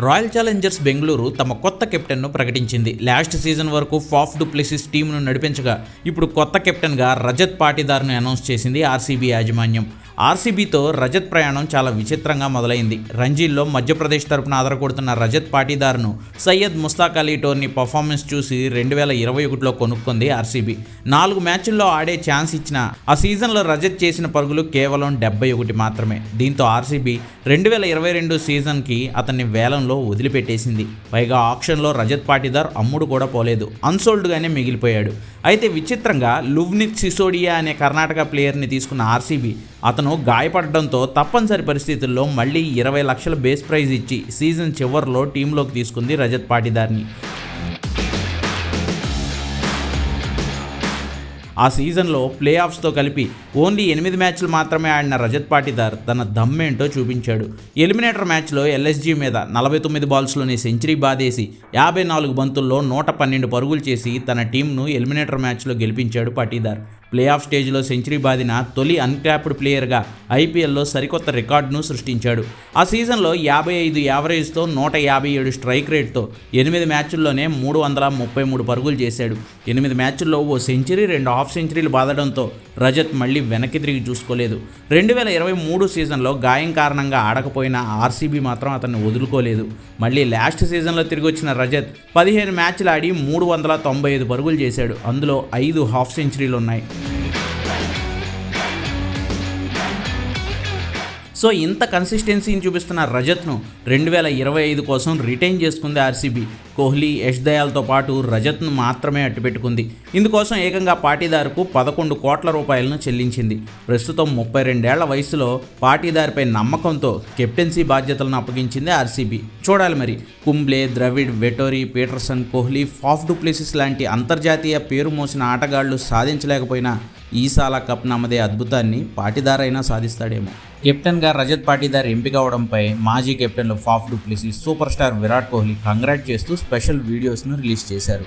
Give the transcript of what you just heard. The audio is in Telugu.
రాయల్ ఛాలెంజర్స్ బెంగళూరు తమ కొత్త కెప్టెన్ను ప్రకటించింది. లాస్ట్ సీజన్ వరకు ఫాఫ్ డు ప్లెసిస్ టీంను నడిపించగా ఇప్పుడు కొత్త కెప్టెన్గా రజత్ పాటీదార్ను అనౌన్స్ చేసింది ఆర్సీబీ యాజమాన్యం. ఆర్సీబీతో రజత్ ప్రయాణం చాలా విచిత్రంగా మొదలైంది. రంజీల్లో మధ్యప్రదేశ్ తరపున ఆధారకొడుతున్న రజత్ పాటీదార్ను సయ్యద్ ముస్తాక్ అలీ టోర్నీ పర్ఫార్మెన్స్ చూసి 2021లో కొనుక్కుంది ఆర్సీబీ. 4 మ్యాచ్ల్లో ఆడే ఛాన్స్ ఇచ్చినా ఆ సీజన్లో రజత్ చేసిన పరుగులు కేవలం 71 మాత్రమే. దీంతో ఆర్సీబీ 2022 సీజన్కి అతన్ని వేలంలో వదిలిపెట్టేసింది. పైగా ఆక్షన్లో రజత్ పాటీదార్ అమ్ముడు కూడా పోలేదు, అన్సోల్డ్గానే మిగిలిపోయాడు. అయితే విచిత్రంగా లువ్నిత్ సిసోడియా అనే కర్ణాటక ప్లేయర్ని తీసుకున్న ఆర్సీబీ అతను గాయపడడంతో తప్పనిసరి పరిస్థితుల్లో మళ్ళీ 20 లక్షల బేస్ ప్రైజ్ ఇచ్చి సీజన్ చివరిలో టీంలోకి తీసుకుంది రజత్ పాటీదార్ని. ఆ సీజన్లో ప్లే ఆఫ్స్తో కలిపి ఓన్లీ 8 మ్యాచ్లు మాత్రమే ఆడిన రజత్ పాటీదార్ తన దమ్మేంటో చూపించాడు. ఎలిమినేటర్ మ్యాచ్లో ఎల్ఎస్జీ మీద 49 బాల్స్లోనే సెంచరీ బాదేసి 54 బంతుల్లో 112 పరుగులు చేసి తన టీంను ఎలిమినేటర్ మ్యాచ్లో గెలిపించాడు పాటీదార్. ప్లే ఆఫ్ స్టేజ్లో సెంచరీ బాదిన తొలి అన్క్యాప్డ్ ప్లేయర్గా ఐపీఎల్లో సరికొత్త రికార్డును సృష్టించాడు. ఆ సీజన్లో 55 యావరేజ్తో 157 స్ట్రైక్ రేట్తో 8 మ్యాచ్ల్లోనే 333 పరుగులు చేశాడు. 8 మ్యాచ్ల్లో ఓ సెంచరీ, 2 హాఫ్ సెంచరీలు బాదడంతో రజత్ మళ్ళీ వెనక్కి తిరిగి చూసుకోలేదు. 2023 సీజన్లో గాయం కారణంగా ఆడకపోయిన ఆర్సీబీ మాత్రం అతన్ని వదులుకోలేదు. మళ్ళీ లాస్ట్ సీజన్లో తిరిగి వచ్చిన రజత్ 15 మ్యాచ్లు ఆడి 395 పరుగులు చేశాడు. అందులో 5 హాఫ్ సెంచరీలు ఉన్నాయి. సో ఇంత కన్సిస్టెన్సీని చూపిస్తున్న రజత్ను 2025 కోసం రిటైన్ చేసుకుంది ఆర్సీబీ. కోహ్లీ, యష్ దయాల్తో పాటు రజత్ను మాత్రమే అట్టిపెట్టుకుంది. ఇందుకోసం ఏకంగా పాటీదార్కు 11 కోట్ల రూపాయలను చెల్లించింది. ప్రస్తుతం 32 ఏళ్ల వయసులో పాటీదార్పై నమ్మకంతో కెప్టెన్సీ బాధ్యతలను అప్పగించింది ఆర్సీబీ. చూడాలి మరి Kumble, Dravid, Vettori, Pietersen, Kohli, Faf du Plessis లాంటి అంతర్జాతీయ పేరు మోసిన ఆటగాళ్లు సాధించలేకపోయినా ఈసాల కప్ నమ్మదే అద్భుతాన్ని పాటీదార్ అయినా సాధిస్తాడేమో. కెప్టెన్గా రజత్ పాటీదార్ ఎంపిక అవడంపై మాజీ కెప్టెన్లు Faf du Plessis, super star Virat Kohli congrat చేస్తూ స్పెషల్ వీడియోస్ను రిలీజ్ చేశారు.